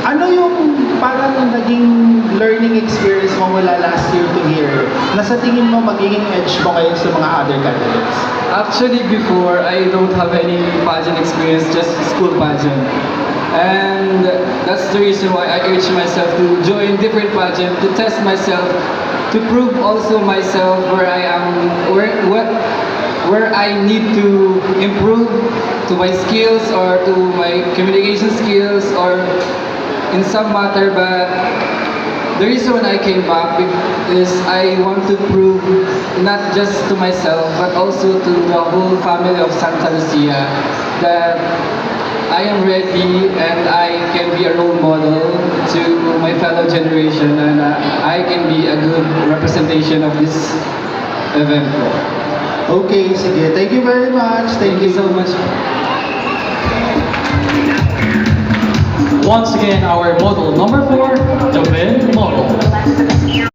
Ano yung parang naging learning experience mo mula last year to here na sa tingin mo magiging edge mo ngayon sa mga other candidates? Actually, before, I don't have any pageant experience, just school pageant. And that's the reason why I urge myself to join different pageant, to test myself, to prove also myself where I am, where I need to improve to my skills or to my communication skills or in some matter. But the reason when I came back is I want to prove not just to myself but also to the whole family of Santa Lucia that I am ready and I can be a role model to my fellow generation, and I can be a good representation of this event. Okay, sige. Thank you very much. Thank you so much. Once again, our model number 4, Jovel Model.